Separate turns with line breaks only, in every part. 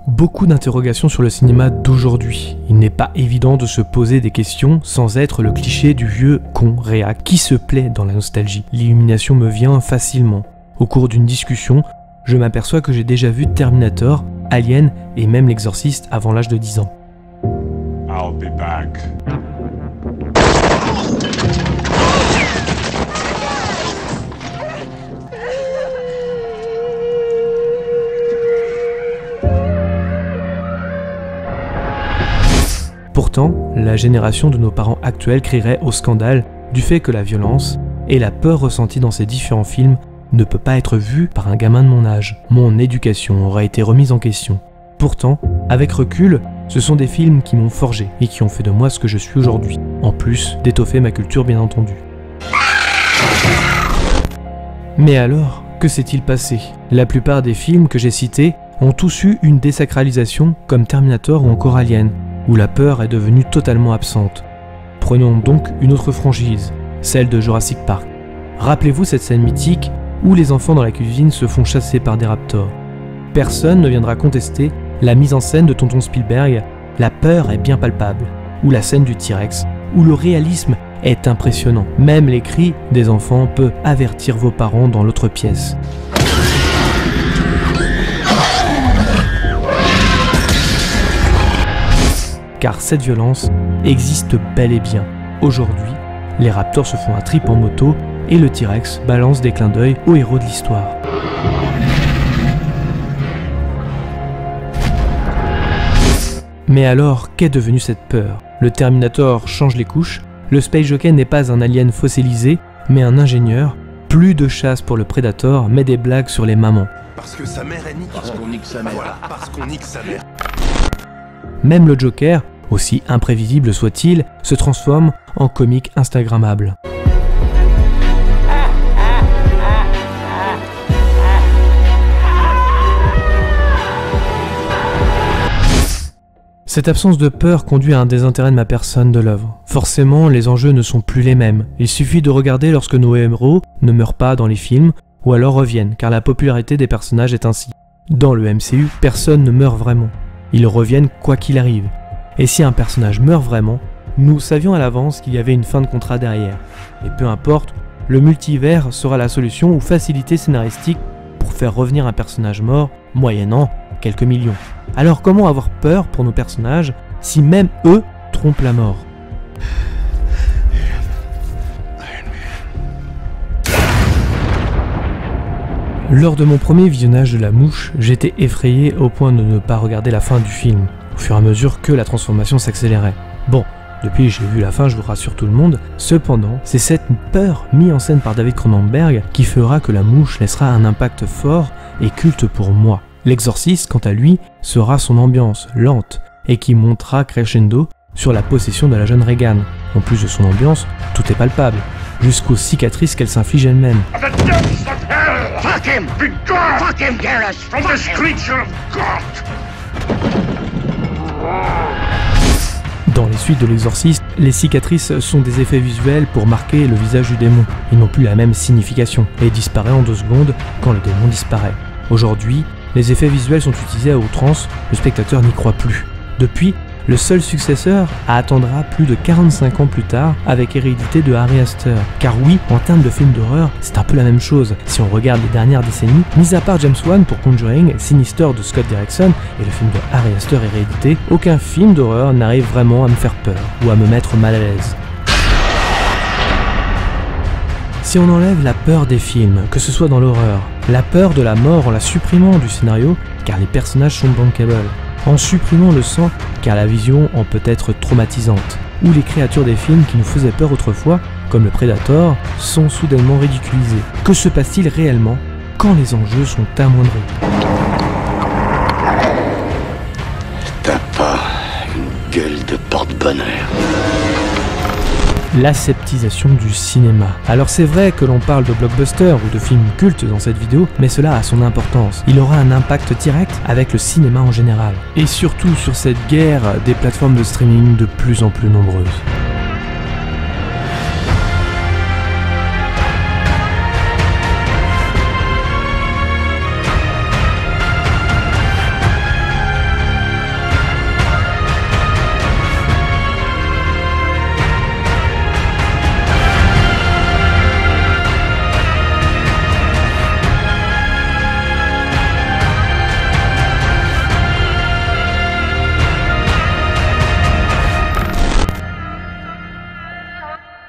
Beaucoup d'interrogations sur le cinéma d'aujourd'hui. Il n'est pas évident de se poser des questions sans être le cliché du vieux con réac qui se plaît dans la nostalgie. L'illumination me vient facilement. Au cours d'une discussion, je m'aperçois que j'ai déjà vu Terminator, Alien et même L'Exorciste avant l'âge de 10 ans.
I'll be back.
Pourtant, la génération de nos parents actuels crierait au scandale du fait que la violence et la peur ressentie dans ces différents films ne peut pas être vue par un gamin de mon âge. Mon éducation aurait été remise en question. Pourtant, avec recul, ce sont des films qui m'ont forgé et qui ont fait de moi ce que je suis aujourd'hui, en plus d'étoffer ma culture bien entendu. Mais alors, que s'est-il passé? La plupart des films que j'ai cités ont tous eu une désacralisation comme Terminator ou encore Alien, où la peur est devenue totalement absente. Prenons donc une autre franchise, celle de Jurassic Park. Rappelez-vous cette scène mythique où les enfants dans la cuisine se font chasser par des raptors. Personne ne viendra contester la mise en scène de Tonton Spielberg, la peur est bien palpable, ou la scène du T-Rex, où le réalisme est impressionnant. Même les cris des enfants peuvent avertir vos parents dans l'autre pièce. Car cette violence existe bel et bien. Aujourd'hui, les raptors se font un trip en moto et le T-Rex balance des clins d'œil aux héros de l'histoire. Mais alors, qu'est devenue cette peur? Le Terminator change les couches, le Space Jockey n'est pas un alien fossilisé, mais un ingénieur. Plus de chasse pour le Predator, mais des blagues sur les mamans.
Parce que sa mère est nique. Parce qu'on nique sa mère. Voilà, parce qu'on nique sa mère.
Même le Joker, aussi imprévisible soit-il, se transforme en comique instagrammable. Cette absence de peur conduit à un désintérêt de ma personne de l'œuvre. Forcément, les enjeux ne sont plus les mêmes. Il suffit de regarder lorsque nos héros ne meurent pas dans les films, ou alors reviennent, car la popularité des personnages est ainsi. Dans le MCU, personne ne meurt vraiment. Ils reviennent quoi qu'il arrive. Et si un personnage meurt vraiment, nous savions à l'avance qu'il y avait une fin de contrat derrière. Et peu importe, le multivers sera la solution ou facilité scénaristique pour faire revenir un personnage mort, moyennant quelques millions. Alors comment avoir peur pour nos personnages si même eux trompent la mort? Lors de mon premier visionnage de La Mouche, j'étais effrayé au point de ne pas regarder la fin du film, au fur et à mesure que la transformation s'accélérait. Bon, depuis j'ai vu la fin, je vous rassure tout le monde, cependant, c'est cette peur mise en scène par David Cronenberg qui fera que La Mouche laissera un impact fort et culte pour moi. L'Exorciste, quant à lui, sera son ambiance lente et qui montera crescendo sur la possession de la jeune Regan. En plus de son ambiance, tout est palpable, jusqu'aux cicatrices qu'elle s'inflige elle-même.
Fuck him! Be gone! Fuck him, Garrus! From this creature of God!
Dans les suites de l'Exorciste, les cicatrices sont des effets visuels pour marquer le visage du démon. Ils n'ont plus la même signification et disparaît en 2 secondes quand le démon disparaît. Aujourd'hui, les effets visuels sont utilisés à outrance, le spectateur n'y croit plus. Depuis, le seul successeur attendra plus de 45 ans plus tard avec Hérédité de Ari Aster. Car oui, en termes de films d'horreur, c'est un peu la même chose. Si on regarde les dernières décennies, mis à part James Wan pour Conjuring, Sinister de Scott Derrickson et le film de Ari Aster Hérédité, aucun film d'horreur n'arrive vraiment à me faire peur ou à me mettre mal à l'aise. Si on enlève la peur des films, que ce soit dans l'horreur, la peur de la mort en la supprimant du scénario, car les personnages sont bankable, en supprimant le sang, car la vision en peut être traumatisante, ou les créatures des films qui nous faisaient peur autrefois, comme le Predator, sont soudainement ridiculisées. Que se passe-t-il réellement quand les enjeux sont amoindris?
T'as pas une gueule de porte-bonheur.
L'aseptisation du cinéma. Alors c'est vrai que l'on parle de blockbuster ou de films cultes dans cette vidéo, mais cela a son importance. Il aura un impact direct avec le cinéma en général. Et surtout sur cette guerre des plateformes de streaming de plus en plus nombreuses.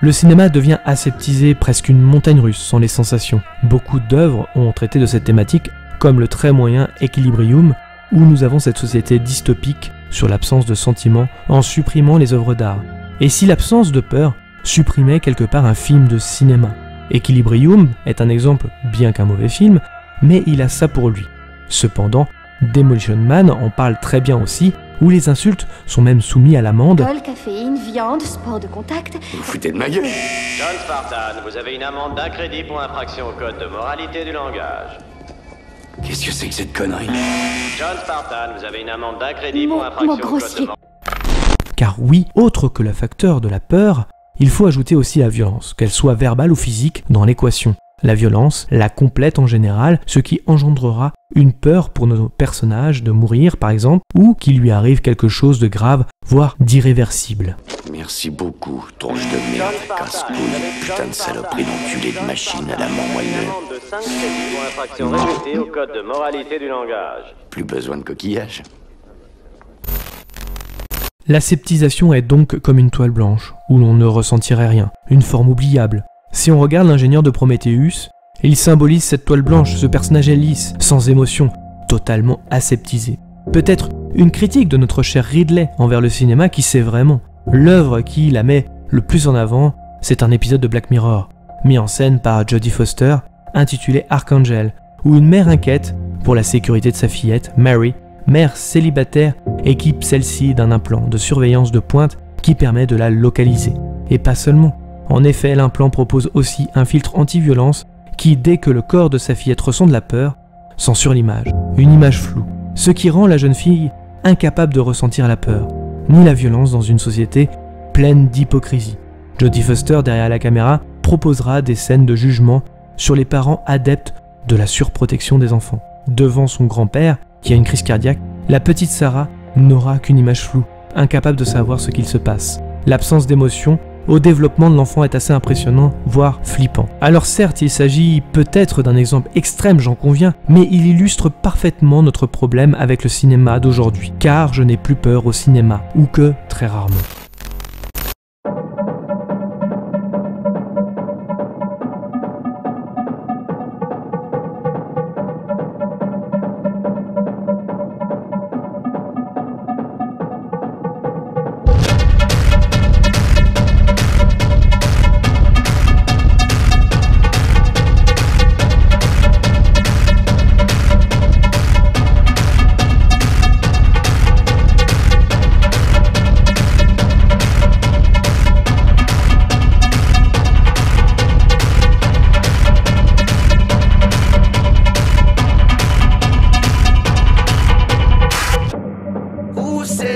Le cinéma devient aseptisé, presque une montagne russe sans les sensations. Beaucoup d'œuvres ont traité de cette thématique, comme le très moyen Equilibrium, où nous avons cette société dystopique sur l'absence de sentiments en supprimant les œuvres d'art. Et si l'absence de peur supprimait quelque part un film de cinéma? Equilibrium est un exemple, bien qu'un mauvais film, mais il a ça pour lui. Cependant, Demolition Man en parle très bien aussi, où les insultes sont même soumis à l'amende.
Alcool, caféine, viande, sport de contact.
Vous foutez de ma gueule.
John Spartan, vous avez une amende d'un crédit pour infraction au code de moralité du langage.
Qu'est-ce que c'est que cette connerie?
John Spartan, vous avez une amende d'un crédit pour infraction au code de
grossier.
Car oui, autre que le facteur de la peur, il faut ajouter aussi la violence, qu'elle soit verbale ou physique, dans l'équation. La violence, la complète en général, ce qui engendrera une peur pour nos personnages de mourir par exemple, ou qu'il lui arrive quelque chose de grave, voire d'irréversible.
Merci beaucoup, tronche de merde, casse-couille, putain de saloperie d'enculé de machine à la mort moelleux.
Une amende de 5 crédits pour infraction répétée au code de moralité du langage.
Plus besoin de coquillage.
L'aseptisation est donc comme une toile blanche, où l'on ne ressentirait rien, une forme oubliable. Si on regarde l'ingénieur de Prometheus, il symbolise cette toile blanche, ce personnage est lisse, sans émotion, totalement aseptisé. Peut-être une critique de notre cher Ridley envers le cinéma qui sait vraiment. L'œuvre qui la met le plus en avant, c'est un épisode de Black Mirror, mis en scène par Jodie Foster, intitulé Archangel, où une mère inquiète pour la sécurité de sa fillette, Mary, mère célibataire, équipe celle-ci d'un implant de surveillance de pointe qui permet de la localiser. Et pas seulement. En effet, l'implant propose aussi un filtre anti-violence qui, dès que le corps de sa fillette ressent de la peur, censure l'image, une image floue, ce qui rend la jeune fille incapable de ressentir la peur, ni la violence dans une société pleine d'hypocrisie. Jodie Foster, derrière la caméra, proposera des scènes de jugement sur les parents adeptes de la surprotection des enfants. Devant son grand-père, qui a une crise cardiaque, la petite Sarah n'aura qu'une image floue, incapable de savoir ce qu'il se passe. L'absence d'émotion au développement de l'enfant est assez impressionnant, voire flippant. Alors certes, il s'agit peut-être d'un exemple extrême, j'en conviens, mais il illustre parfaitement notre problème avec le cinéma d'aujourd'hui, car je n'ai plus peur au cinéma, ou que très rarement.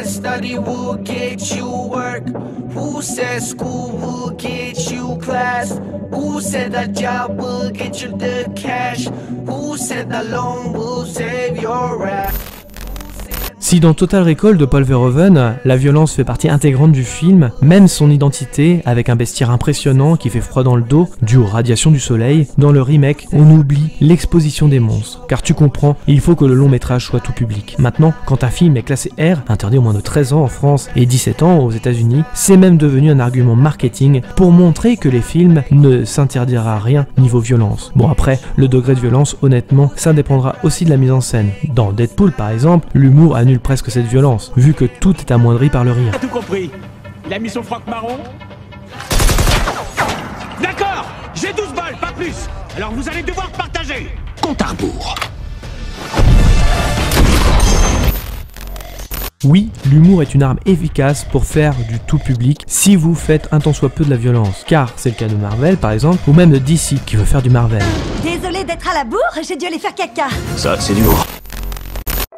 Study will get you work. Who said school will get you class? Who said that job will get you the cash? Who said that loan will save your ass?
Si dans Total Recall de Paul Verhoeven, la violence fait partie intégrante du film, même son identité, avec un bestiaire impressionnant qui fait froid dans le dos, dû aux radiations du soleil, dans le remake, on oublie l'exposition des monstres. Car tu comprends, il faut que le long métrage soit tout public. Maintenant, quand un film est classé R, interdit au moins de 13 ans en France et 17 ans aux États-Unis, c'est même devenu un argument marketing pour montrer que les films ne s'interdira rien niveau violence. Bon après, le degré de violence, honnêtement, ça dépendra aussi de la mise en scène. Dans Deadpool par exemple, l'humour annule presque cette violence, vu que tout est amoindri par le rire.
T'as tout compris. Il a mis son froc marron. D'accord, j'ai 12 balles, pas plus. Alors vous allez devoir partager.
Compte à rebours.
Oui, l'humour est une arme efficace pour faire du tout public si vous faites un tant soit peu de la violence, car c'est le cas de Marvel par exemple, ou même de DC qui veut faire du Marvel.
Désolé d'être à la bourre, j'ai dû aller faire caca.
Ça, c'est du lourd.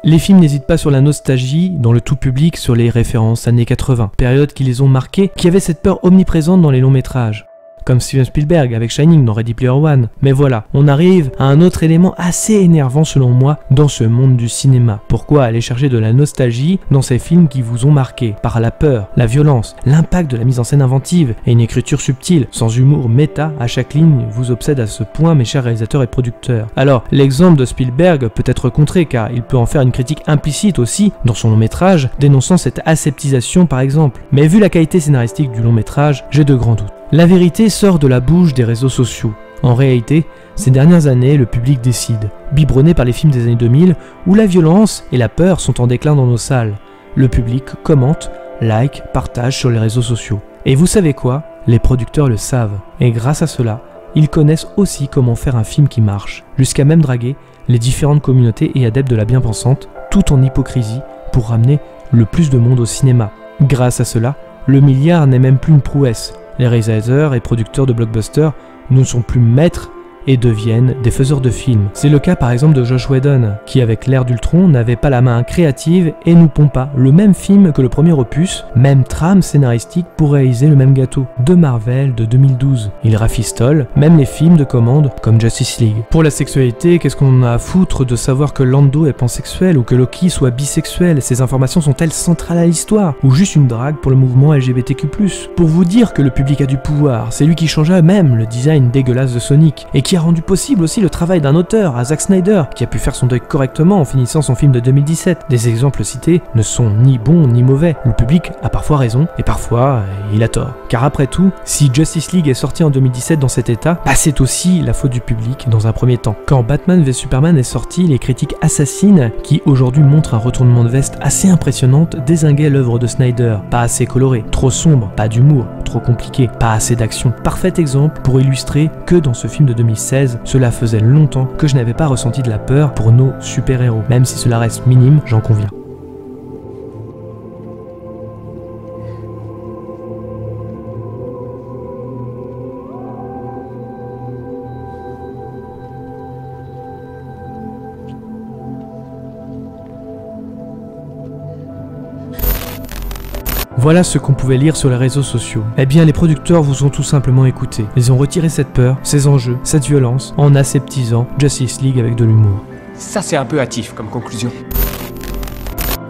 Les films n'hésitent pas sur la nostalgie dans le tout public, sur les références années 80, période qui les ont marqués, qui avait cette peur omniprésente dans les longs métrages. Comme Steven Spielberg avec Shining dans Ready Player One. Mais voilà, on arrive à un autre élément assez énervant selon moi dans ce monde du cinéma. Pourquoi aller chercher de la nostalgie dans ces films qui vous ont marqué par la peur, la violence, l'impact de la mise en scène inventive et une écriture subtile, sans humour méta, à chaque ligne vous obsède à ce point mes chers réalisateurs et producteurs. Alors, l'exemple de Spielberg peut être contré car il peut en faire une critique implicite aussi dans son long métrage, dénonçant cette aseptisation par exemple. Mais vu la qualité scénaristique du long métrage, j'ai de grands doutes. La vérité sort de la bouche des réseaux sociaux. En réalité, ces dernières années, le public décide, biberonné par les films des années 2000 où la violence et la peur sont en déclin dans nos salles. Le public commente, like, partage sur les réseaux sociaux. Et vous savez quoi? Les producteurs le savent. Et grâce à cela, ils connaissent aussi comment faire un film qui marche, jusqu'à même draguer les différentes communautés et adeptes de la bien-pensante, tout en hypocrisie, pour ramener le plus de monde au cinéma. Grâce à cela, le milliard n'est même plus une prouesse. Les réalisateurs et producteurs de blockbusters ne sont plus maîtres et deviennent des faiseurs de films. C'est le cas par exemple de Joss Whedon, qui avec l'ère d'Ultron n'avait pas la main créative et nous pompa le même film que le premier opus, même trame scénaristique pour réaliser le même gâteau, de Marvel de 2012. Il rafistole même les films de commande comme Justice League. Pour la sexualité, qu'est-ce qu'on a à foutre de savoir que Lando est pansexuel ou que Loki soit bisexuel? Ces informations sont-elles centrales à l'histoire? Ou juste une drague pour le mouvement LGBTQ+? Pour vous dire que le public a du pouvoir, c'est lui qui changea même le design dégueulasse de Sonic, et qui a rendu possible aussi le travail d'un auteur, à Zack Snyder, qui a pu faire son deuil correctement en finissant son film de 2017. Des exemples cités ne sont ni bons ni mauvais. Le public a parfois raison, et parfois il a tort. Car après tout, si Justice League est sorti en 2017 dans cet état, bah c'est aussi la faute du public dans un premier temps. Quand Batman v Superman est sorti, les critiques assassines, qui aujourd'hui montrent un retournement de veste assez impressionnant, dézinguaient l'œuvre de Snyder. Pas assez coloré, trop sombre, pas d'humour, trop compliqué, pas assez d'action. Parfait exemple pour illustrer que dans ce film de 2016, cela faisait longtemps que je n'avais pas ressenti de la peur pour nos super-héros, même si cela reste minime, j'en conviens. Voilà ce qu'on pouvait lire sur les réseaux sociaux. Eh bien, les producteurs vous ont tout simplement écouté. Ils ont retiré cette peur, ces enjeux, cette violence, en aseptisant Justice League avec de l'humour.
Ça, c'est un peu hâtif comme conclusion.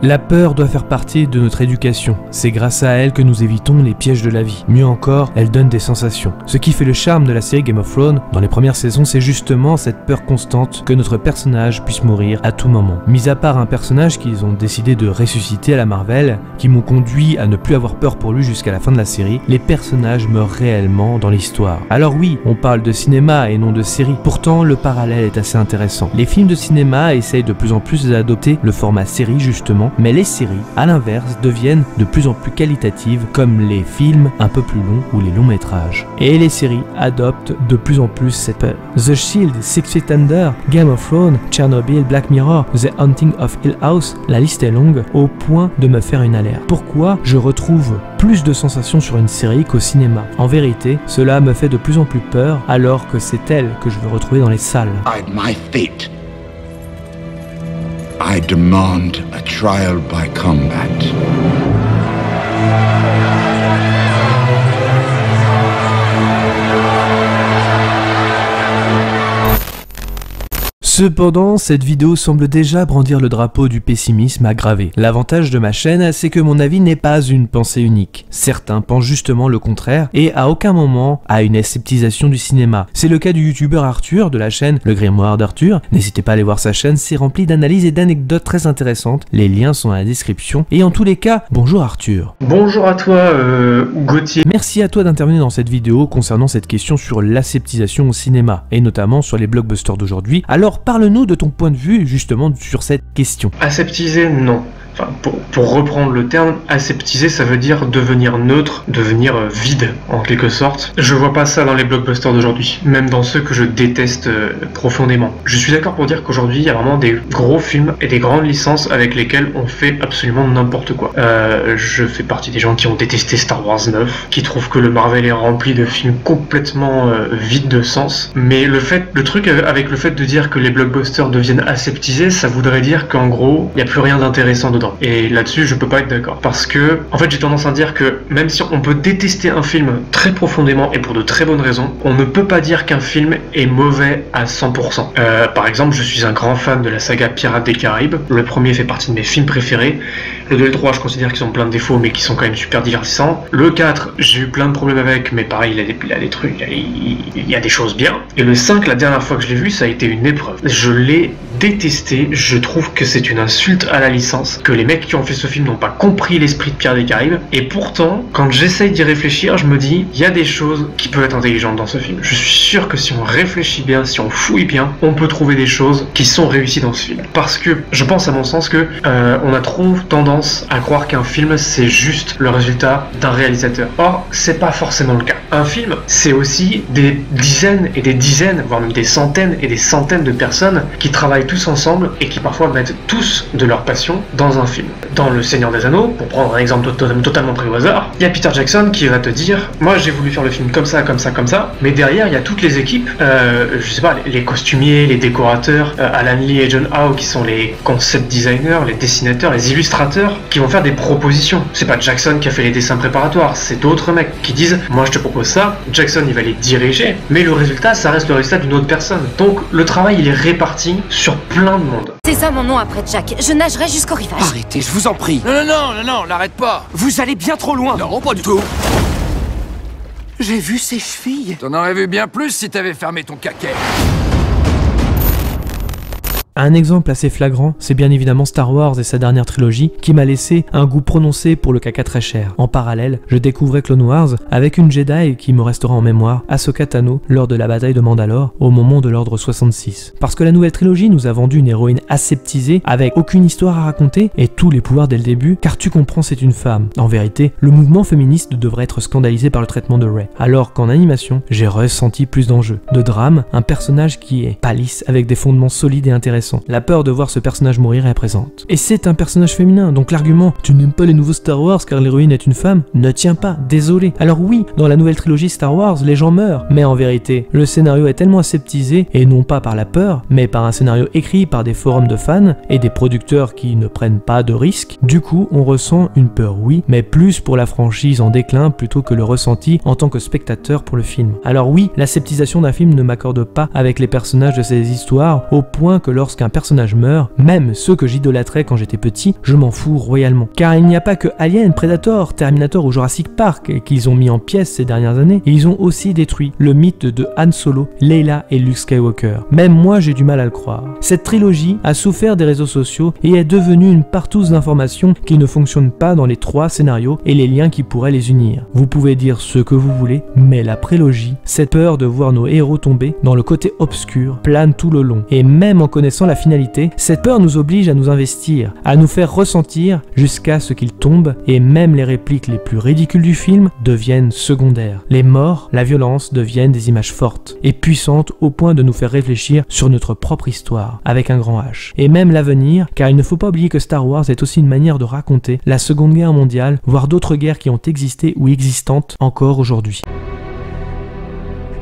La peur doit faire partie de notre éducation. C'est grâce à elle que nous évitons les pièges de la vie. Mieux encore, elle donne des sensations. Ce qui fait le charme de la série Game of Thrones dans les premières saisons, c'est justement cette peur constante que notre personnage puisse mourir à tout moment. Mis à part un personnage qu'ils ont décidé de ressusciter à la Marvel, qui m'ont conduit à ne plus avoir peur pour lui jusqu'à la fin de la série, les personnages meurent réellement dans l'histoire. Alors oui, on parle de cinéma et non de série. Pourtant, le parallèle est assez intéressant. Les films de cinéma essayent de plus en plus d'adopter le format série justement, mais les séries, à l'inverse, deviennent de plus en plus qualitatives comme les films un peu plus longs ou les longs métrages. Et les séries adoptent de plus en plus cette peur. The Shield, Six Feet Under, Game of Thrones, Chernobyl, Black Mirror, The Haunting of Hill House, la liste est longue au point de me faire une alerte. Pourquoi je retrouve plus de sensations sur une série qu'au cinéma? En vérité, cela me fait de plus en plus peur alors que c'est elle que je veux retrouver dans les salles.
My fate. I demand a trial by combat.
Cependant, cette vidéo semble déjà brandir le drapeau du pessimisme aggravé. L'avantage de ma chaîne, c'est que mon avis n'est pas une pensée unique. Certains pensent justement le contraire et à aucun moment à une aseptisation du cinéma. C'est le cas du youtubeur Arthur de la chaîne Le Grimoire d'Arthur. N'hésitez pas à aller voir sa chaîne, c'est rempli d'analyses et d'anecdotes très intéressantes. Les liens sont dans la description. Et en tous les cas, bonjour Arthur.
Bonjour à toi Gauthier.
Merci à toi d'intervenir dans cette vidéo concernant cette question sur l'aseptisation au cinéma et notamment sur les blockbusters d'aujourd'hui. Alors parle-nous de ton point de vue justement sur cette question.
Aseptiser, non. Enfin, pour reprendre le terme, aseptiser, ça veut dire devenir neutre, devenir vide, en quelque sorte. Je vois pas ça dans les blockbusters d'aujourd'hui, même dans ceux que je déteste profondément. Je suis d'accord pour dire qu'aujourd'hui, il y a vraiment des gros films et des grandes licences avec lesquelles on fait absolument n'importe quoi. Je fais partie des gens qui ont détesté Star Wars 9, qui trouvent que le Marvel est rempli de films complètement vides de sens. Mais le truc avec le fait de dire que les blockbusters deviennent aseptisés, ça voudrait dire qu'en gros, il n'y a plus rien d'intéressant dedans. Et là-dessus, je peux pas être d'accord. Parce que, en fait, j'ai tendance à dire que même si on peut détester un film très profondément et pour de très bonnes raisons, on ne peut pas dire qu'un film est mauvais à 100%. Par exemple, je suis un grand fan de la saga Pirates des Caraïbes. Le premier fait partie de mes films préférés. Le 2 et le 3, je considère qu'ils ont plein de défauts, mais qui sont quand même super divertissants. Le 4, j'ai eu plein de problèmes avec, mais pareil, il a des trucs, il y a des choses bien. Et le 5, la dernière fois que je l'ai vu, ça a été une épreuve. Je l'ai détesté, je trouve que c'est une insulte à la licence, que les mecs qui ont fait ce film n'ont pas compris l'esprit de Pirates des Caraïbes, et pourtant, quand j'essaye d'y réfléchir, je me dis, il y a des choses qui peuvent être intelligentes dans ce film. Je suis sûr que si on réfléchit bien, si on fouille bien, on peut trouver des choses qui sont réussies dans ce film. Parce que je pense à mon sens que on a trop tendance à croire qu'un film c'est juste le résultat d'un réalisateur. Or, c'est pas forcément le cas. Un film, c'est aussi des dizaines et des dizaines, voire même des centaines et des centaines de personnes qui travaillent tous ensemble et qui parfois mettent tous de leur passion dans un film. Dans Le Seigneur des Anneaux, pour prendre un exemple totalement pris au hasard, il y a Peter Jackson qui va te dire « Moi j'ai voulu faire le film comme ça, comme ça, comme ça », mais derrière il y a toutes les équipes, je sais pas, les costumiers, les décorateurs, Alan Lee et John Howe qui sont les concept designers, les dessinateurs, les illustrateurs, qui vont faire des propositions. C'est pas Jackson qui a fait les dessins préparatoires, c'est d'autres mecs qui disent « Moi je te propose ça », Jackson il va les diriger, mais le résultat ça reste le résultat d'une autre personne. Donc le travail il est réparti sur plein de monde.
C'est ça mon nom après Jack, je nagerai jusqu'au rivage.
Arrêtez, je vous en prie.
Non, l'arrête pas.
Vous allez bien trop loin.
Non, pas du tout.
J'ai vu ses chevilles.
T'en aurais vu bien plus si t'avais fermé ton caquet.
Un exemple assez flagrant, c'est bien évidemment Star Wars et sa dernière trilogie qui m'a laissé un goût prononcé pour le caca très cher. En parallèle, je découvrais Clone Wars avec une Jedi qui me restera en mémoire, Ahsoka Tano, lors de la bataille de Mandalore au moment de l'ordre 66. Parce que la nouvelle trilogie nous a vendu une héroïne aseptisée avec aucune histoire à raconter et tous les pouvoirs dès le début, car tu comprends c'est une femme. En vérité, le mouvement féministe devrait être scandalisé par le traitement de Rey. Alors qu'en animation, j'ai ressenti plus d'enjeux. De drame, un personnage qui est pas lisse avec des fondements solides et intéressants. La peur de voir ce personnage mourir est présente. Et c'est un personnage féminin, donc l'argument « tu n'aimes pas les nouveaux Star Wars car l'héroïne est une femme » ne tient pas, désolé. Alors oui, dans la nouvelle trilogie Star Wars, les gens meurent, mais en vérité, le scénario est tellement aseptisé, et non pas par la peur, mais par un scénario écrit par des forums de fans et des producteurs qui ne prennent pas de risques. Du coup, on ressent une peur, oui, mais plus pour la franchise en déclin plutôt que le ressenti en tant que spectateur pour le film. Alors oui, l'aseptisation d'un film ne m'accorde pas avec les personnages de ces histoires, au point que lorsqu'un personnage meurt, même ceux que j'idolâtrais quand j'étais petit, je m'en fous royalement. Car il n'y a pas que Alien, Predator, Terminator ou Jurassic Park qu'ils ont mis en pièces ces dernières années, ils ont aussi détruit le mythe de Han Solo, Leila et Luke Skywalker. Même moi j'ai du mal à le croire. Cette trilogie a souffert des réseaux sociaux et est devenue une partouze d'informations qui ne fonctionne pas dans les trois scénarios et les liens qui pourraient les unir. Vous pouvez dire ce que vous voulez, mais la prélogie, cette peur de voir nos héros tomber dans le côté obscur, plane tout le long. Et même en connaissant la finalité, cette peur nous oblige à nous investir, à nous faire ressentir jusqu'à ce qu'ils tombent, et même les répliques les plus ridicules du film deviennent secondaires. Les morts, la violence deviennent des images fortes et puissantes au point de nous faire réfléchir sur notre propre histoire, avec un grand H. Et même l'avenir, car il ne faut pas oublier que Star Wars est aussi une manière de raconter la Seconde Guerre mondiale, voire d'autres guerres qui ont existé ou existantes encore aujourd'hui.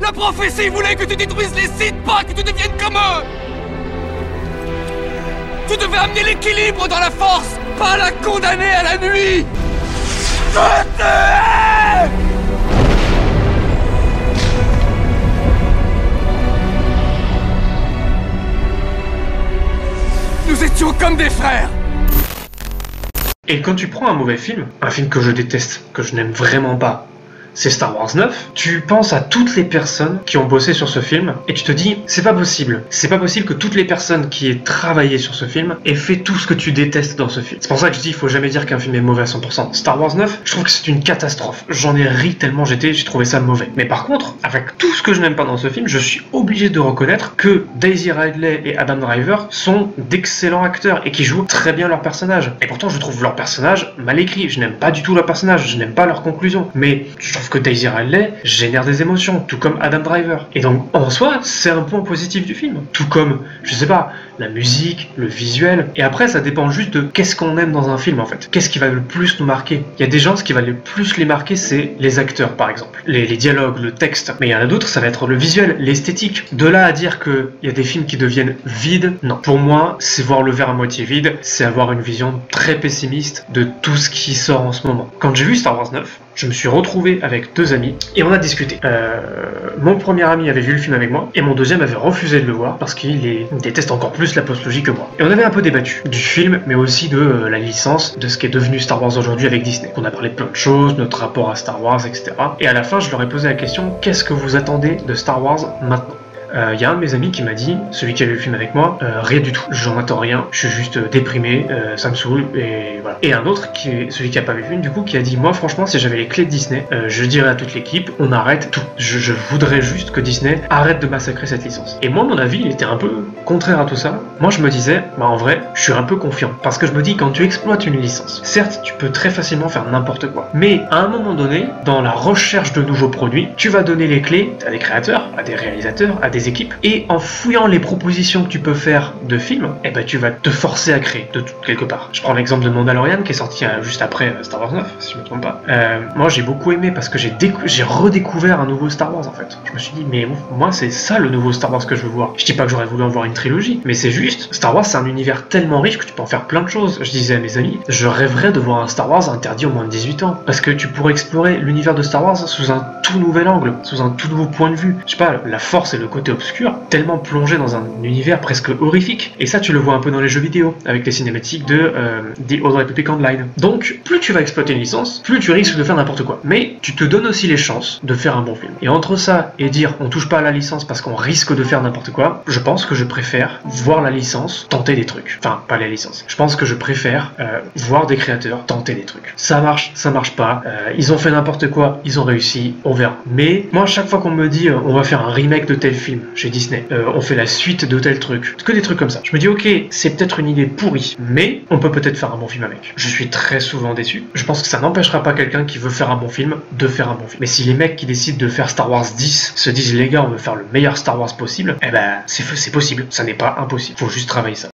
La prophétie voulait que tu détruises les Sith, pas que tu deviennes comme eux. Tu devais amener l'équilibre dans la force, pas la condamner à la nuit. Je te hais! Nous étions comme des frères.
Et quand tu prends un mauvais film, un film que je déteste, que je n'aime vraiment pas, c'est Star Wars 9, tu penses à toutes les personnes qui ont bossé sur ce film et tu te dis c'est pas possible que toutes les personnes qui aient travaillé sur ce film aient fait tout ce que tu détestes dans ce film. C'est pour ça que je dis il faut jamais dire qu'un film est mauvais à 100%. Star Wars 9, je trouve que c'est une catastrophe. J'en ai ri tellement j'ai trouvé ça mauvais. Mais par contre, avec tout ce que je n'aime pas dans ce film, je suis obligé de reconnaître que Daisy Ridley et Adam Driver sont d'excellents acteurs et qui jouent très bien leur personnage. Et pourtant je trouve leur personnage mal écrit, je n'aime pas du tout leur personnage, je n'aime pas leur conclusion. Mais je trouve que Daisy Ridley génère des émotions, tout comme Adam Driver. Et donc, en soi, c'est un point positif du film. Tout comme, je sais pas, la musique, le visuel. Et après, ça dépend juste de qu'est-ce qu'on aime dans un film, en fait. Qu'est-ce qui va le plus nous marquer. Il y a des gens, ce qui va le plus les marquer, c'est les acteurs, par exemple. Les dialogues, le texte. Mais il y en a d'autres, ça va être le visuel, l'esthétique. De là à dire qu'il y a des films qui deviennent vides, non. Pour moi, c'est voir le verre à moitié vide, c'est avoir une vision très pessimiste de tout ce qui sort en ce moment. Quand j'ai vu Star Wars 9, je me suis retrouvé avec deux amis et on a discuté. Mon premier ami avait vu le film avec moi et mon deuxième avait refusé de le voir parce qu'il déteste encore plus la postlogie que moi. Et on avait un peu débattu du film mais aussi de la licence, de ce qui est devenu Star Wars aujourd'hui avec Disney. On a parlé de plein de choses, notre rapport à Star Wars, etc. Et à la fin, je leur ai posé la question, qu'est-ce que vous attendez de Star Wars maintenant ? y a un de mes amis qui m'a dit, celui qui a vu le film avec moi, rien du tout, j'en attends rien, je suis juste déprimé, ça me saoule, et voilà. Et un autre, qui est celui qui a pas vu le film, du coup, qui a dit, moi franchement, si j'avais les clés de Disney, je dirais à toute l'équipe, on arrête tout. Je voudrais juste que Disney arrête de massacrer cette licence. Et moi, mon avis, il était un peu contraire à tout ça. Moi, je me disais, bah en vrai, je suis un peu confiant, parce que je me dis, quand tu exploites une licence, certes, tu peux très facilement faire n'importe quoi, mais à un moment donné, dans la recherche de nouveaux produits, tu vas donner les clés à des créateurs, à des réalisateurs, à des équipes, et en fouillant les propositions que tu peux faire de films, eh ben tu vas te forcer à créer de tout, quelque part. Je prends l'exemple de Mandalorian qui est sorti juste après Star Wars 9, si je me trompe pas. Moi j'ai beaucoup aimé parce que j'ai redécouvert un nouveau Star Wars en fait. Je me suis dit mais moi c'est ça le nouveau Star Wars que je veux voir. Je dis pas que j'aurais voulu en voir une trilogie, mais c'est juste, Star Wars c'est un univers tellement riche que tu peux en faire plein de choses. Je disais à mes amis, je rêverais de voir un Star Wars interdit aux moins de 18 ans, parce que tu pourrais explorer l'univers de Star Wars sous un tout nouvel angle, sous un tout nouveau point de vue. Je sais pas, la force et le côté obscur, tellement plongé dans un univers presque horrifique. Et ça tu le vois un peu dans les jeux vidéo, avec les cinématiques de The Old Republic Online. Donc, plus tu vas exploiter une licence, plus tu risques de faire n'importe quoi. Mais tu te donnes aussi les chances de faire un bon film. Et entre ça et dire on touche pas à la licence parce qu'on risque de faire n'importe quoi, je pense que je préfère voir la licence tenter des trucs. Enfin, pas la licence. Je pense que je préfère voir des créateurs tenter des trucs. Ça marche pas. Ils ont fait n'importe quoi, ils ont réussi, on verra. Mais moi, chaque fois qu'on me dit on va faire un remake de tel film chez Disney, on fait la suite de tel truc, que des trucs comme ça. Je me dis ok, c'est peut-être une idée pourrie, mais on peut peut-être faire un bon film avec. Je suis très souvent déçu. Je pense que ça n'empêchera pas quelqu'un qui veut faire un bon film de faire un bon film. Mais si les mecs qui décident de faire Star Wars 10 se disent les gars on veut faire le meilleur Star Wars possible, eh ben c'est possible, ça n'est pas impossible. Faut juste travailler ça.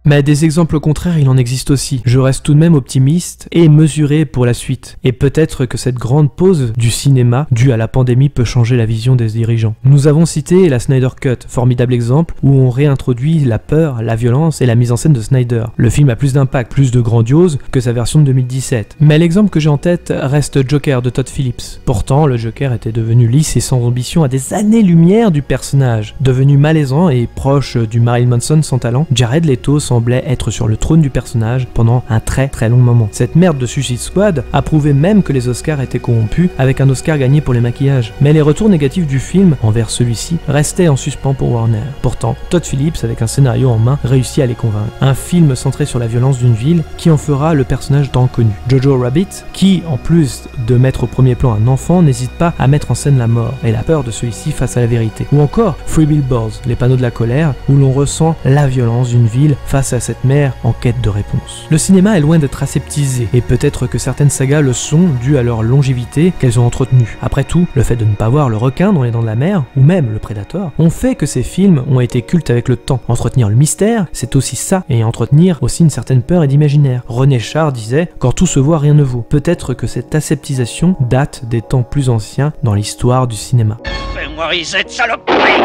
Mais des exemples contraires, il en existe aussi. Je reste tout de même optimiste et mesuré pour la suite. Et peut-être que cette grande pause du cinéma, due à la pandémie, peut changer la vision des dirigeants. Nous avons cité la Snyder Cut, formidable exemple où on réintroduit la peur, la violence et la mise en scène de Snyder. Le film a plus d'impact, plus de grandiose que sa version de 2017. Mais l'exemple que j'ai en tête reste Joker de Todd Phillips. Pourtant, le Joker était devenu lisse et sans ambition à des années-lumière du personnage. Devenu malaisant et proche du Marilyn Manson sans talent, Jared Leto semblait être sur le trône du personnage pendant un très long moment. Cette merde de Suicide Squad a prouvé même que les Oscars étaient corrompus, avec un Oscar gagné pour les maquillages. Mais les retours négatifs du film envers celui-ci restaient en suspens pour Warner. Pourtant, Todd Phillips, avec un scénario en main, réussit à les convaincre. Un film centré sur la violence d'une ville qui en fera le personnage tant connu. Jojo Rabbit, qui, en plus de mettre au premier plan un enfant, n'hésite pas à mettre en scène la mort et la peur de celui-ci face à la vérité. Ou encore Free Billboards, les panneaux de la colère, où l'on ressent la violence d'une ville face à cette mère en quête de réponse. Le cinéma est loin d'être aseptisé, et peut-être que certaines sagas le sont dues à leur longévité qu'elles ont entretenues. Après tout, le fait de ne pas voir le requin dans Les Dents de la Mer, ou même le Predator, ont fait que ces films ont été cultes avec le temps. Entretenir le mystère, c'est aussi ça, et entretenir aussi une certaine peur et d'imaginaire. René Char disait « Quand tout se voit, rien ne vaut ». Peut-être que cette aseptisation date des temps plus anciens dans l'histoire du cinéma.
Fais-moi cette saloperie!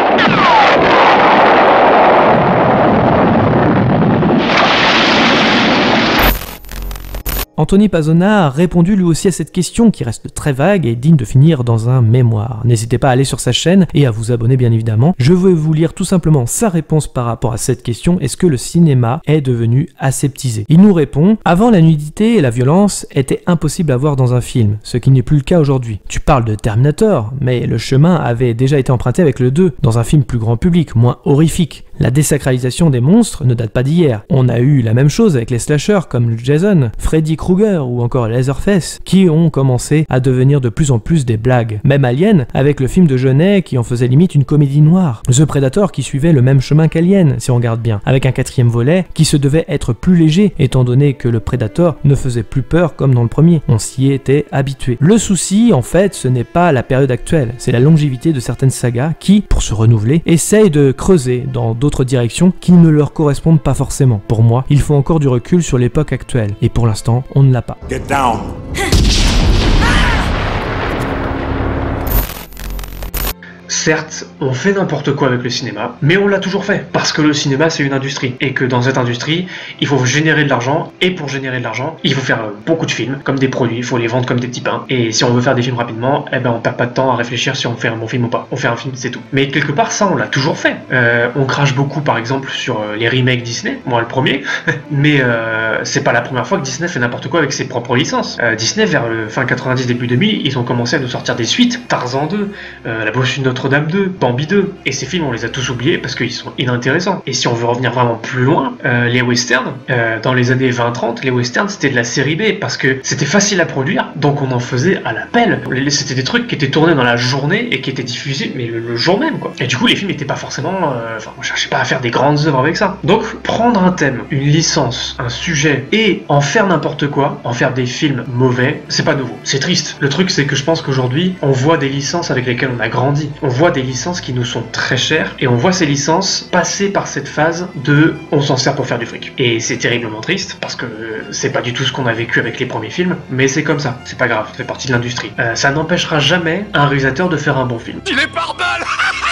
Anthony Pazona a répondu lui aussi à cette question qui reste très vague et digne de finir dans un mémoire. N'hésitez pas à aller sur sa chaîne et à vous abonner bien évidemment. Je vais vous lire tout simplement sa réponse par rapport à cette question: est-ce que le cinéma est devenu aseptisé? Il nous répond: avant, la nudité et la violence étaient impossibles à voir dans un film, ce qui n'est plus le cas aujourd'hui. Tu parles de Terminator, mais le chemin avait déjà été emprunté avec le 2, dans un film plus grand public, moins horrifique. La désacralisation des monstres ne date pas d'hier. On a eu la même chose avec les slashers comme Jason, Freddy Krueger ou encore Leatherface, qui ont commencé à devenir de plus en plus des blagues. Même Alien, avec le film de Jeunet qui en faisait limite une comédie noire. The Predator qui suivait le même chemin qu'Alien, si on regarde bien, avec un 4e volet qui se devait être plus léger, étant donné que le Predator ne faisait plus peur comme dans le premier. On s'y était habitué. Le souci, en fait, ce n'est pas la période actuelle, c'est la longévité de certaines sagas qui, pour se renouveler, essayent de creuser dans d'autres directions qui ne leur correspondent pas forcément. Pour moi, il faut encore du recul sur l'époque actuelle, et pour l'instant, on ne l'a pas.
Get down.
certes, on fait n'importe quoi avec le cinéma, mais on l'a toujours fait, parce que le cinéma c'est une industrie, et que dans cette industrie, il faut générer de l'argent, et pour générer de l'argent, il faut faire beaucoup de films, comme des produits, il faut les vendre comme des petits pains, et si on veut faire des films rapidement, eh ben on perd pas de temps à réfléchir si on fait un bon film ou pas. On fait un film, c'est tout. Mais quelque part, ça on l'a toujours fait. On crache beaucoup par exemple sur les remakes Disney, moi le premier, mais c'est pas la première fois que Disney fait n'importe quoi avec ses propres licences. Disney, vers le fin 90, début 2000, ils ont commencé à nous sortir des suites, Tarzan 2, La Bouche de Notre-Dame 2, Bambi 2, et ces films on les a tous oubliés parce qu'ils sont inintéressants. Et si on veut revenir vraiment plus loin, les westerns, dans les années 20-30, les westerns c'était de la série B parce que c'était facile à produire, donc on en faisait à la pelle. C'était des trucs qui étaient tournés dans la journée et qui étaient diffusés mais le jour même quoi. Et du coup les films n'étaient pas forcément, on cherchait pas à faire des grandes œuvres avec ça. Donc prendre un thème, une licence, un sujet et en faire n'importe quoi, en faire des films mauvais, c'est pas nouveau. C'est triste. Le truc c'est que je pense qu'aujourd'hui on voit des licences avec lesquelles on a grandi. On voit des licences qui nous sont très chères et on voit ces licences passer par cette phase de on s'en sert pour faire du fric. Et c'est terriblement triste parce que c'est pas du tout ce qu'on a vécu avec les premiers films, mais c'est comme ça. C'est pas grave, ça fait partie de l'industrie. Ça n'empêchera jamais un réalisateur de faire un bon film.
Il est par balle.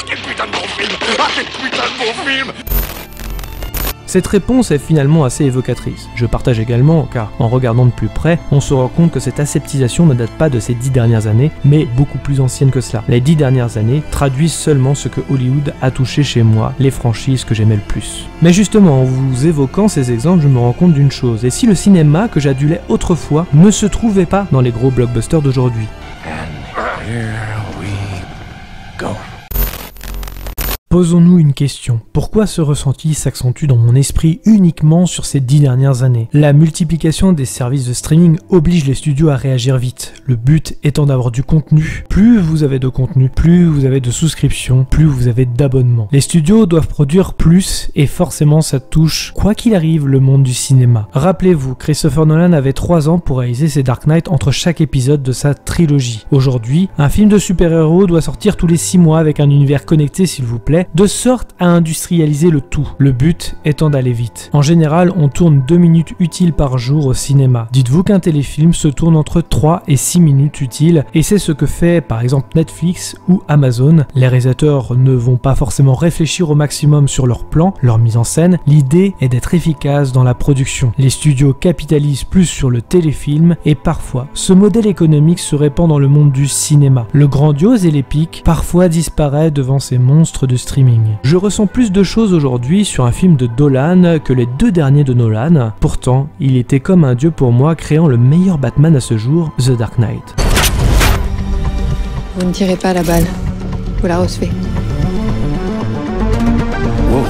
Quel putain de bon film. Ah, quel putain de bon film.
Cette réponse est finalement assez évocatrice. Je partage également, car en regardant de plus près, on se rend compte que cette aseptisation ne date pas de ces 10 dernières années, mais beaucoup plus ancienne que cela. Les 10 dernières années traduisent seulement ce que Hollywood a touché chez moi, les franchises que j'aimais le plus. Mais justement, en vous évoquant ces exemples, je me rends compte d'une chose, et si le cinéma que j'adulais autrefois ne se trouvait pas dans les gros blockbusters d'aujourd'hui? Posons-nous une question. Pourquoi ce ressenti s'accentue dans mon esprit uniquement sur ces 10 dernières années? La multiplication des services de streaming oblige les studios à réagir vite. Le but étant d'avoir du contenu. Plus vous avez de contenu, plus vous avez de souscriptions, plus vous avez d'abonnements. Les studios doivent produire plus et forcément ça touche, quoi qu'il arrive, le monde du cinéma. Rappelez-vous, Christopher Nolan avait 3 ans pour réaliser ses Dark Knight entre chaque épisode de sa trilogie. Aujourd'hui, un film de super-héros doit sortir tous les 6 mois avec un univers connecté s'il vous plaît, de sorte à industrialiser le tout, le but étant d'aller vite. En général, on tourne 2 minutes utiles par jour au cinéma. Dites-vous qu'un téléfilm se tourne entre 3 et 6 minutes utiles, et c'est ce que fait par exemple Netflix ou Amazon. Les réalisateurs ne vont pas forcément réfléchir au maximum sur leur plan, leur mise en scène, l'idée est d'être efficace dans la production. Les studios capitalisent plus sur le téléfilm, et parfois, ce modèle économique se répand dans le monde du cinéma. Le grandiose et l'épique parfois disparaît devant ces monstres de streaming. Je ressens plus de choses aujourd'hui sur un film de Dolan que les 2 derniers de Nolan. Pourtant, il était comme un dieu pour moi, créant le meilleur Batman à ce jour, The Dark Knight.
Vous ne tirez pas la balle, vous la recevez.
Wow.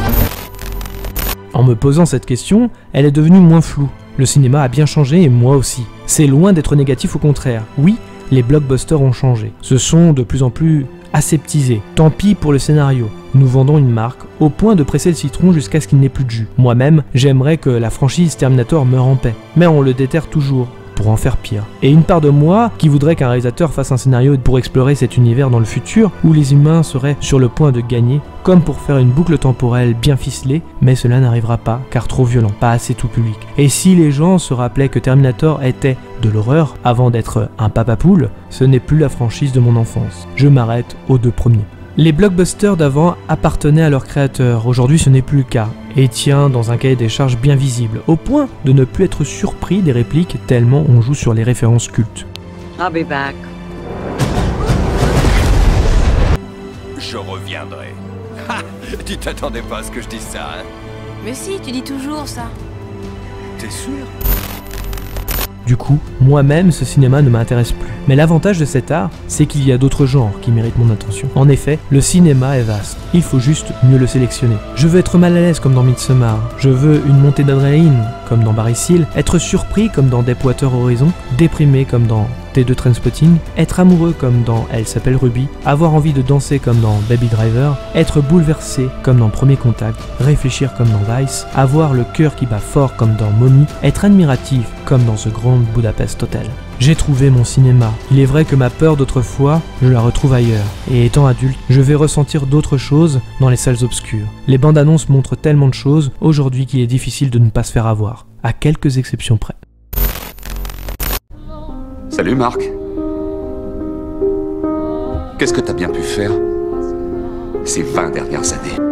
En me posant cette question, elle est devenue moins floue. Le cinéma a bien changé et moi aussi. C'est loin d'être négatif, au contraire. Oui, les blockbusters ont changé. Ce sont de plus en plus aseptisés. Tant pis pour le scénario. Nous vendons une marque au point de presser le citron jusqu'à ce qu'il n'ait plus de jus. Moi-même, j'aimerais que la franchise Terminator meure en paix. Mais on le déterre toujours, pour en faire pire. Et une part de moi qui voudrait qu'un réalisateur fasse un scénario pour explorer cet univers dans le futur où les humains seraient sur le point de gagner, comme pour faire une boucle temporelle bien ficelée, mais cela n'arrivera pas car trop violent, pas assez tout public. Et si les gens se rappelaient que Terminator était de l'horreur avant d'être un papa poule, ce n'est plus la franchise de mon enfance. Je m'arrête aux 2 premiers. Les blockbusters d'avant appartenaient à leurs créateurs, aujourd'hui ce n'est plus le cas, et tient dans un cahier des charges bien visible, au point de ne plus être surpris des répliques tellement on joue sur les références cultes.
I'll be back.
Je reviendrai. Ha! Tu t'attendais pas à ce que je dise ça, hein?
Mais si, tu dis toujours ça.
T'es sûr?
Du coup, moi-même, ce cinéma ne m'intéresse plus. Mais l'avantage de cet art, c'est qu'il y a d'autres genres qui méritent mon attention. En effet, le cinéma est vaste. Il faut juste mieux le sélectionner. Je veux être mal à l'aise comme dans Midsommar. Je veux une montée d'adrénaline comme dans Barry Seal. Être surpris comme dans Deepwater Horizon. Déprimé comme dans T2 Trainspotting. Être amoureux comme dans Elle s'appelle Ruby. Avoir envie de danser comme dans Baby Driver. Être bouleversé comme dans Premier Contact. Réfléchir comme dans Vice. Avoir le cœur qui bat fort comme dans Mommy. Être admiratif comme dans The Grand Budapest Hotel. J'ai trouvé mon cinéma. Il est vrai que ma peur d'autrefois, je la retrouve ailleurs. Et étant adulte, je vais ressentir d'autres choses dans les salles obscures. Les bandes annonces montrent tellement de choses aujourd'hui qu'il est difficile de ne pas se faire avoir, à quelques exceptions près.
Salut Marc. Qu'est-ce que t'as bien pu faire?
ces 20 dernières années.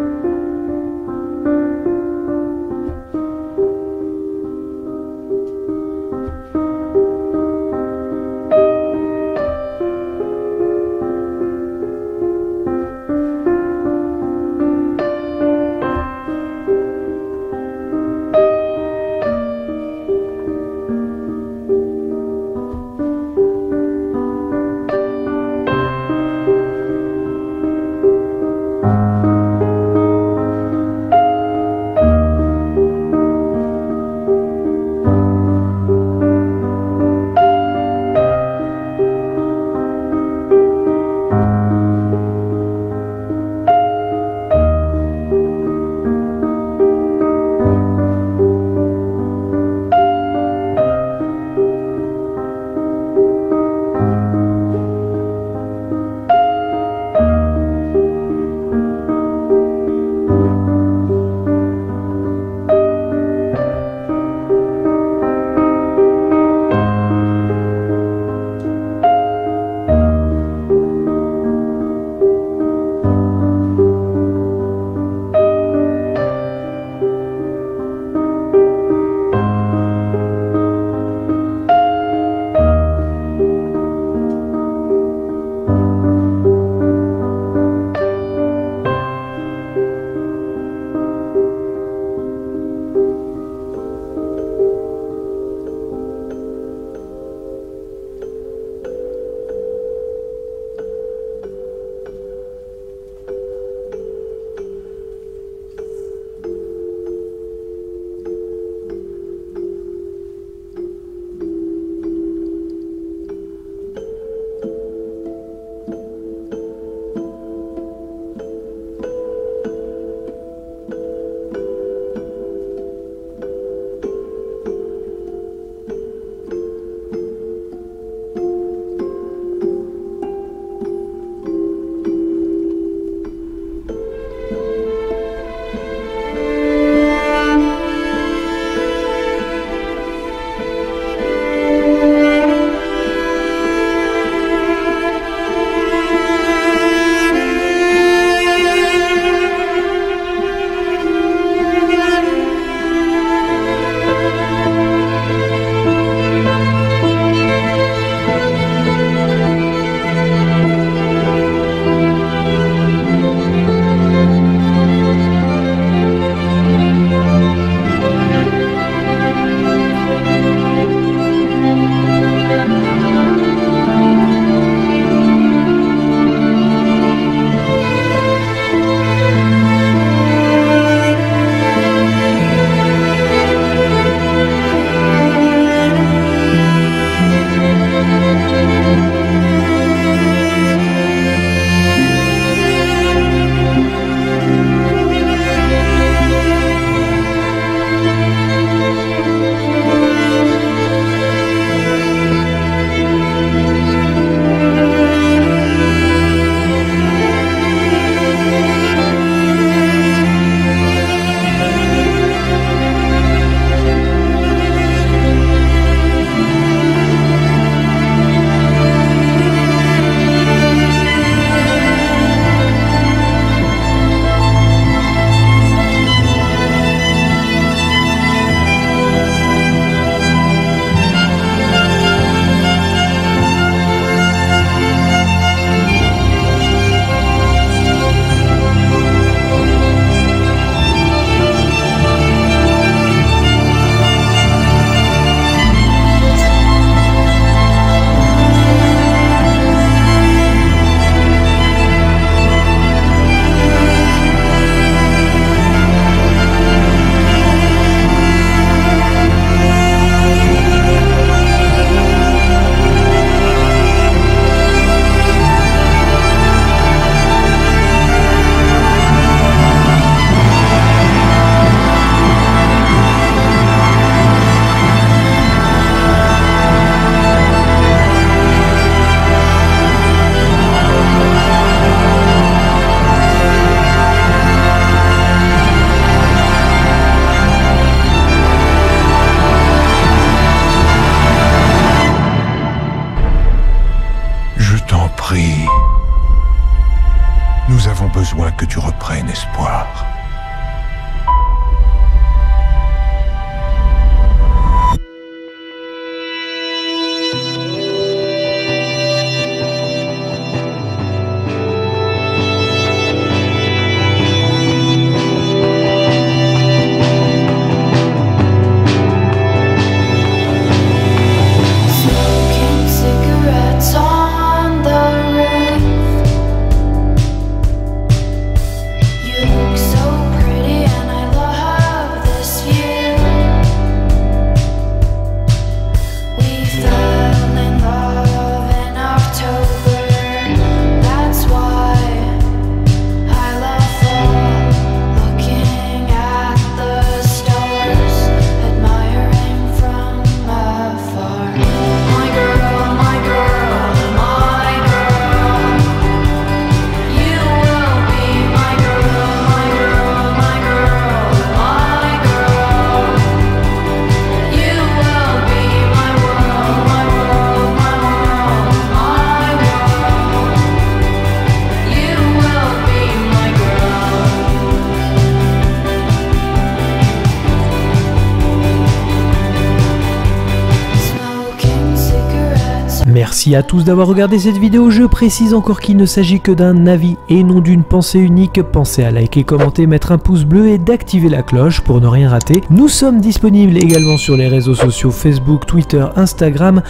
Merci à tous d'avoir regardé cette vidéo, je précise encore qu'il ne s'agit que d'un avis et non d'une pensée unique. Pensez à liker, commenter, mettre un pouce bleu et d'activer la cloche pour ne rien rater. Nous sommes disponibles également sur les réseaux sociaux Facebook, Twitter, Instagram.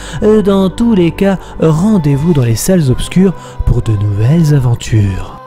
Dans tous les cas, rendez-vous dans les salles obscures pour de nouvelles aventures.